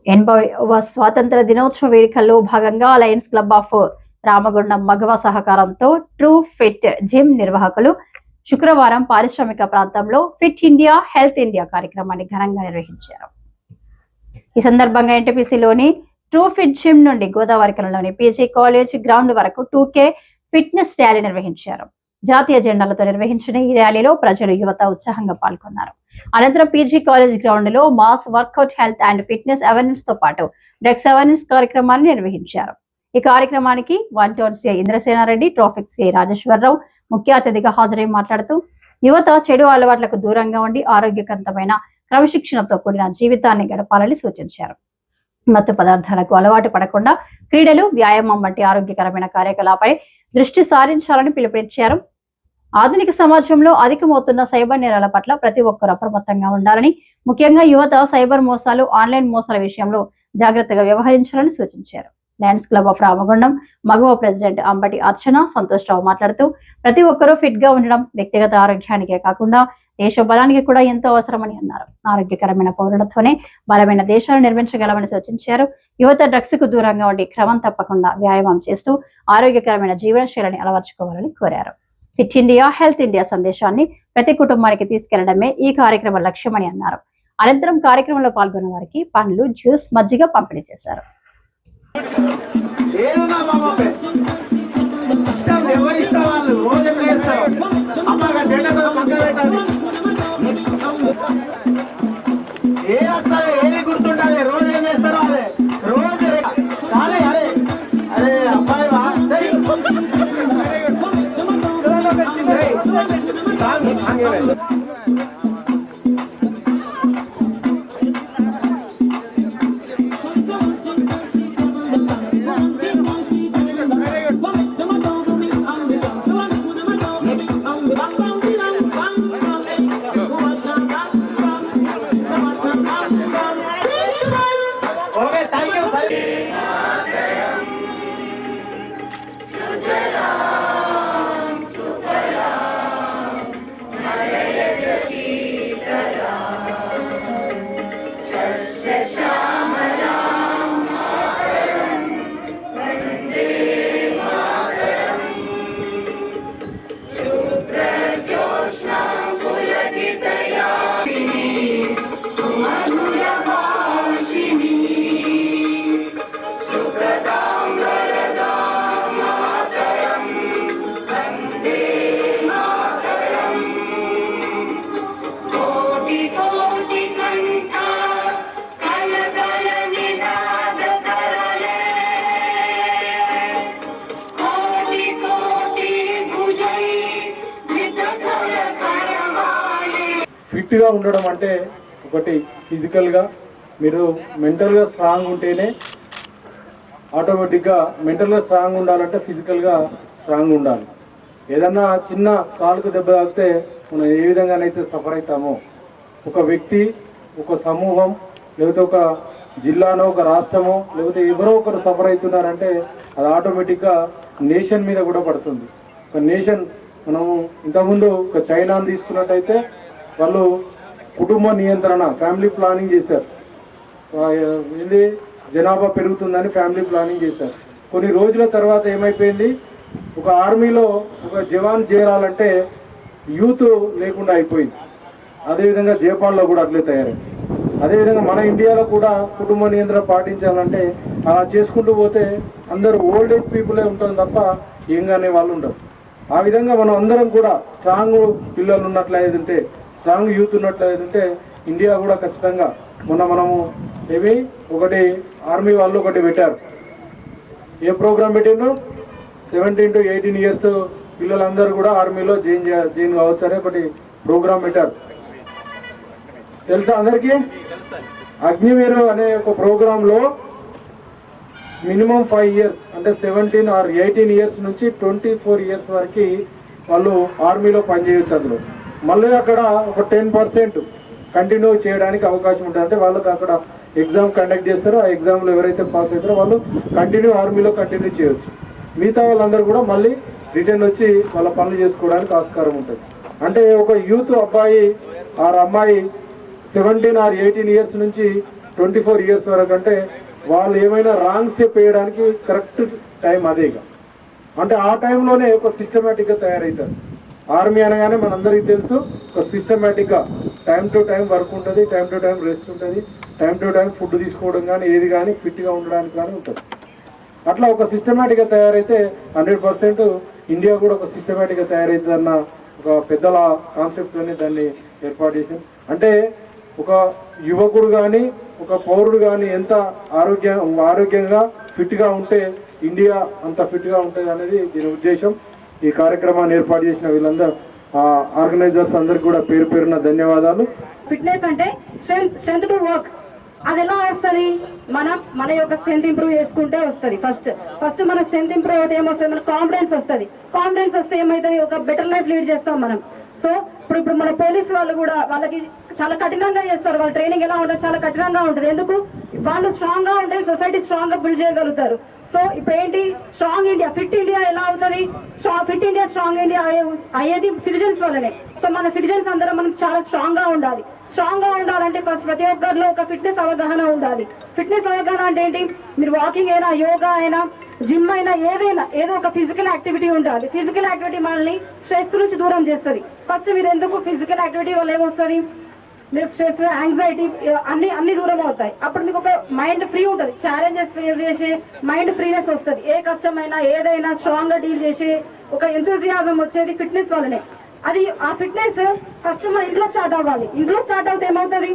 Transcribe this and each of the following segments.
80వ స్వాతంత్ర దినోత్సవ వేడుకల్లో భాగంగా లయన్స్ క్లబ్ ఆఫ్ రామగుండం మగవ సహకారంతో ట్రూ ఫిట్ జిమ్ నిర్వాహకులు శుక్రవారం పారిశ్రామిక ప్రాంతంలో ఫిట్ ఇండియా హెల్త్ ఇండియా కార్యక్రమాన్ని ఘనంగా నిర్వహించారు. ఈ సందర్భంగా ఎన్టీపీసీలోని ట్రూ ఫిట్ జిమ్ నుండి గోదావరికరంలోని పీజీ కాలేజ్ గ్రౌండ్ వరకు 2K ఫిట్నెస్ ర్యాలీ నిర్వహించారు. జాతీయ జెండాలతో నిర్వహించిన ఈ ర్యాలీలో ప్రజలు, యువత ఉత్సాహంగా పాల్గొన్నారు. అనంతరం పీజీ కాలేజ్ గ్రౌండ్ లో mass workout, health and fitness awareness తో పాటు డ్రగ్స్ అవేర్నెస్ కార్యక్రమాన్ని నిర్వహించారు. ఈ కార్యక్రమానికి 1 town CI Indrasenareddy, traffic CI Rajeshwararao ముఖ్య అతిథిగా హాజరై మాట్లాడుతూ యువత చెడు అలవాట్లకు దూరంగా ఉండి ఆరోగ్యవంతమైన క్రమశిక్షణతో కూడిన జీవితాన్ని గడపాలని సూచించారు. మత్తు పదార్థాలకు అలవాటు పడకుండా క్రీడలు, వ్యాయామం వంటి ఆరోగ్యకరమైన కార్యకలాపాలపై దృష్టి సారించాలని పిలుపునిచ్చారు. ఆధునిక సమాజంలో అధికమవుతున్న సైబర్ నేరాల పట్ల ప్రతి ఒక్కరూ అప్రమత్తంగా ఉండాలని, ముఖ్యంగా యువత సైబర్ మోసాలు, ఆన్లైన్ మోసాల విషయంలో జాగ్రత్తగా వ్యవహరించాలని సూచించారు. లయన్స్ క్లబ్ ఆఫ్ రామగుండం మగవ ప్రెసిడెంట్ అంబటి అర్చన సంతోష్ రావు మాట్లాడుతూ ప్రతి ఒక్కరూ ఫిట్ గా ఉండడం వ్యక్తిగత ఆరోగ్యానికే కాకుండా దేశ బలానికి కూడా ఎంతో అవసరమని అన్నారు. ఆరోగ్యకరమైన పౌరులతోనే బలమైన దేశాలు నిర్మించగలమని సూచించారు. యువత డ్రగ్స్ కు దూరంగా ఉండి క్రమం తప్పకుండా వ్యాయామం చేస్తూ ఆరోగ్యకరమైన జీవనశైలిని అలవర్చుకోవాలని కోరారు. ఫిట్ ఇండియా హెల్త్ ఇండియా సందేశాన్ని ప్రతి కుటుంబానికి తీసుకెళ్లడమే ఈ కార్యక్రమ లక్ష్యమని అన్నారు. అనంతరం కార్యక్రమంలో పాల్గొన్న వారికి పండ్లు, జ్యూస్, మజ్జిగ పంపిణీ చేశారు. గుర్తుండాలి రోజు ఏం చేస్తారో అదే రోజు అరే అరే అబ్బాయి ఫిట్గా ఉండడం అంటే ఒకటి ఫిజికల్గా మీరు మెంటల్గా స్ట్రాంగ్ ఉంటేనే ఆటోమేటిక్గా మెంటల్గా స్ట్రాంగ్ ఉండాలంటే ఫిజికల్గా స్ట్రాంగ్ ఉండాలి. ఏదన్నా చిన్న కాలుకు దెబ్బ తాగితే మనం ఏ విధంగానైతే సఫర్ అవుతామో ఒక వ్యక్తి, ఒక సమూహం, లేకపోతే ఒక జిల్లానో, ఒక రాష్ట్రమో, లేకపోతే ఎవరో ఒకరు సఫర్ అవుతున్నారంటే అది ఆటోమేటిక్గా నేషన్ మీద కూడా పడుతుంది. ఒక నేషన్ మనము ఇంతకుముందు ఒక చైనాను తీసుకున్నట్టయితే వాళ్ళు కుటుంబ నియంత్రణ, ఫ్యామిలీ ప్లానింగ్ చేశారు. ఇది జనాభా పెరుగుతుందని ఫ్యామిలీ ప్లానింగ్ చేశారు. కొన్ని రోజుల తర్వాత ఏమైపోయింది, ఒక ఆర్మీలో ఒక జవాన్ చేరాలంటే యూత్ లేకుండా అయిపోయింది. అదేవిధంగా జపాన్లో కూడా అట్లే తయారైంది. అదేవిధంగా మన ఇండియాలో కూడా కుటుంబ నియంత్రణ పాటించాలంటే అలా చేసుకుంటూ పోతే అందరూ ఓల్డ్ ఏజ్ పీపులే ఉంటుంది తప్ప ఏంగానే వాళ్ళు ఉండరు. ఆ విధంగా మనం అందరం కూడా స్ట్రాంగ్ పిల్లలు ఉన్నట్లయితే, స్ట్రాంగ్ యూత్ ఉన్నట్లయితే ఇండియా కూడా ఖచ్చితంగా మనము ఏమి ఒకటి ఆర్మీ వాళ్ళు ఒకటి పెట్టారు. ఏ ప్రోగ్రామ్ పెట్టిండ్రు, 17 to 18 years పిల్లలందరూ కూడా ఆర్మీలో జాయిన్ కావచ్చు అని ఒకటి ప్రోగ్రామ్ పెట్టారు. తెలుసా అందరికీ? అగ్నివీరు అనే ఒక ప్రోగ్రాంలో మినిమం 5 years అంటే 17 or 18 years నుంచి 24 years వరకు వాళ్ళు ఆర్మీలో పనిచేయవచ్చు. అందులో మళ్ళీ అక్కడ ఒక 10% కంటిన్యూ చేయడానికి అవకాశం ఉంటుంది. అంటే వాళ్ళకి అక్కడ ఎగ్జామ్ కండక్ట్ చేస్తారో ఆ ఎగ్జామ్లో ఎవరైతే పాస్ అవుతారో వాళ్ళు ఆర్మీలో కంటిన్యూ చేయవచ్చు. మిగతా వాళ్ళందరూ కూడా మళ్ళీ రిటర్న్ వచ్చి వాళ్ళ పనులు చేసుకోవడానికి ఆస్కారం ఉంటుంది. అంటే ఒక యూత్ అబ్బాయి ఆర్ అమ్మాయి 17 or 18 years నుంచి 24 ఇయర్స్ వరకు అంటే వాళ్ళు ఏమైనా రాంగ్ స్టెప్ వేయడానికి కరెక్ట్ టైం అదే ఇక. అంటే ఆ టైంలోనే ఒక సిస్టమేటిక్గా తయారవుతారు. ఆర్మీ అనగానే మనందరికీ తెలుసు, ఒక సిస్టమేటిక్గా టైం టు టైం వర్క్ ఉంటుంది, టైం టు టైం రెస్ట్ ఉంటుంది, టైం టు టైం ఫుడ్ తీసుకోవడం కానీ ఏది కానీ ఫిట్గా ఉండడానికి కానీ ఉంటుంది. అట్లా ఒక సిస్టమేటిక్గా తయారైతే 100% ఇండియా కూడా ఒక సిస్టమేటిక్గా తయారవుతుంది అన్న ఒక పెద్దల కాన్సెప్ట్తోనే దాన్ని ఏర్పాటు చేసింది. అంటే ఒక యువకుడు కానీ ఒక పౌరుడు కానీ ఎంత ఆరోగ్యంగా ఫిట్గా ఉంటే ఇండియా అంత ఫిట్గా ఉంటుంది అనేది దీని ఉద్దేశం. ఈ కార్యక్రమాన్ని ఏర్పాటు చేసిన వీళ్ళందరూ ఆర్గనైజర్స్ అందరికి కూడా పేరు పేరున ధన్యవాదాలు. ఫిట్నెస్ అంటే స్ట్రెంత్ టు వర్క్. అది ఎలా వస్తుంది? మన యొక్క స్ట్రెంత్ ఇంప్రూవ్ చేసుకుంటే వస్తుంది. ఫస్ట్ మన స్ట్రెంత్ ఇంప్రూవ్ అయితే ఏమొస్తుంది? మన కాన్ఫిడెన్స్ వస్తుంది. కాన్ఫిడెన్స్ వస్తే ఏమైతుంది? ఒక బెటర్ లైఫ్ లీడ్ చేస్తాం మనం. సో ఇప్పుడు మన పోలీస్ వాళ్ళు కూడా వాళ్ళకి చాలా కఠినంగా చేస్తారు. వాళ్ళ ట్రైనింగ్ ఎలా ఉంటుంది? చాలా కఠినంగా ఉంటుంది. ఎందుకు? వాళ్ళు స్ట్రాంగ్ గా ఉంటే సొసైటీ స్ట్రాంగ్ గా బిల్డ్ చేయగలుగుతారు. సో ఇప్పుడు ఏంటి? స్ట్రాంగ్ ఇండియా, ఫిట్ ఇండియా ఎలా అవుతుంది? ఫిట్ ఇండియా, స్ట్రాంగ్ ఇండియా అయ్యేది సిటిజన్స్ వల్లనే. సో మన సిటిజన్స్ అందరం మనం చాలా స్ట్రాంగ్ గా ఉండాలి. స్ట్రాంగ్ గా ఉండాలంటే ఫస్ట్ ప్రతి ఒక్కరిలో ఒక ఫిట్నెస్ అవగాహన ఉండాలి. ఫిట్నెస్ అవగాహన అంటే ఏంటి? మీరు వాకింగ్ అయినా, యోగా అయినా, జిమ్ అయినా, ఏదో ఒక ఫిజికల్ యాక్టివిటీ ఉండాలి. ఫిజికల్ యాక్టివిటీ మనల్ని స్ట్రెస్ నుంచి దూరం చేస్తుంది. ఫస్ట్ మీరు ఎందుకు ఫిజికల్ యాక్టివిటీ వల్ల ఏమొస్తుంది? మీరు స్ట్రెస్, యాంగ్జైటీ అన్ని దూరం అవుతాయి. అప్పుడు మీకు ఒక మైండ్ ఫ్రీ ఉంటుంది. ఛాలెంజెస్ ఫేస్ చేసే మైండ్ ఫ్రీనెస్ వస్తుంది. ఏ కష్టమైనా ఏదైనా స్ట్రాంగ్ గా డీల్ చేసే ఒక ఎంతూజియాజం వచ్చేది ఫిట్నెస్ వల్లనే. అది ఆ ఫిట్నెస్ ఫస్ట్ మన ఇంట్లో స్టార్ట్ అవ్వాలి. ఇంట్లో స్టార్ట్ అవుతే ఏమవుతుంది?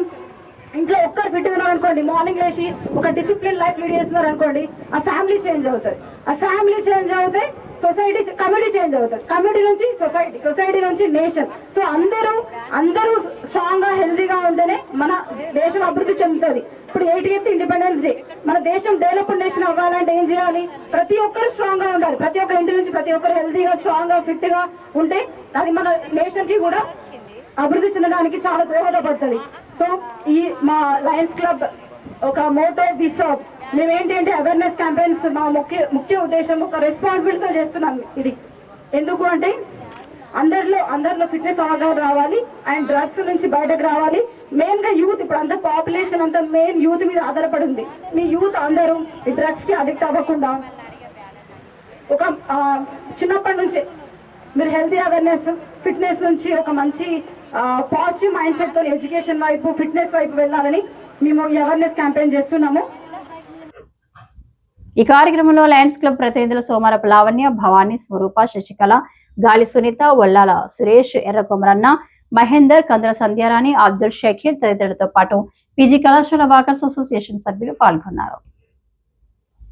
ఇంట్లో ఒక్కరు ఫిట్ ఉన్నారు అనుకోండి, మార్నింగ్ లేచి ఒక డిసిప్లిన్ లైఫ్ లీడ్ చేస్తున్నారు అనుకోండి, ఆ ఫ్యామిలీ చేంజ్ అవుతుంది. ఆ ఫ్యామిలీ చేంజ్ అవుతే సొసైటీ, కమ్యూనిటీ చేంజ్ అవుతుంది. కమ్యూనిటీ నుంచి సొసైటీ, సొసైటీ నుంచి నేషన్. సో అందరూ స్ట్రాంగ్ గా హెల్తీగా ఉంటేనే మన దేశం అభివృద్ధి చెందుతుంది. ఇప్పుడు 80th ఇండిపెండెన్స్ డే. మన దేశం డెవలప్డ్ నేషన్ అవ్వాలంటే ఏం చేయాలి? ప్రతి ఒక్కరు స్ట్రాంగ్ గా ఉండాలి. ప్రతి ఒక్క ఇంటి నుంచి ప్రతి ఒక్కరు హెల్తీగా, స్ట్రాంగ్ గా, ఫిట్ గా ఉంటే అది మన నేషన్ కి కూడా అభివృద్ధి చెందడానికి చాలా దోహదపడుతుంది. సో ఈ మా లయన్స్ క్లబ్ ఒక మోటో బిసర్వ్, మేమేంటంటే అవేర్నెస్ క్యాంపెయిన్స్ మా ముఖ్య ఉద్దేశం, ఒక రెస్పాన్సిబిలిటీతో చేస్తున్నాం ఇది. ఎందుకు అంటే అందరిలో ఫిట్నెస్ అవగాహన రావాలి అండ్ డ్రగ్స్ నుంచి బయటకు రావాలి. మెయిన్ గా యూత్, ఇప్పుడు అంతా పాపులేషన్ అంతా మెయిన్ యూత్ మీద ఆధారపడి ఉంది. మీ యూత్ అందరూ ఈ డ్రగ్స్ కి అడిక్ట్ అవ్వకుండా ఒక చిన్నప్పటి నుంచి మీరు హెల్తీ అవేర్నెస్, ఫిట్నెస్ నుంచి ఒక మంచి పాజిటివ్ మైండ్ సెట్ తో ఎడ్యుకేషన్ వైపు, ఫిట్నెస్ వైపు వెళ్ళాలని మేము ఈ అవేర్నెస్ క్యాంపెయిన్ చేస్తున్నాము. ఈ కార్యక్రమంలో లయన్స్ క్లబ్ ప్రతినిధులు సోమారపు లావణ్య, భవానీ, స్వరూప, శశికళ, గాలి సునీత, వల్లాల సురేష్, ఎర్రకొమరన్న, మహేందర్, కందుల సంధ్యారాణి, అబ్దుల్ షకీర్ తదితరులతో పాటు పీజీ కళాశాల వాకర్స్ అసోసియేషన్ సభ్యులు పాల్గొన్నారు.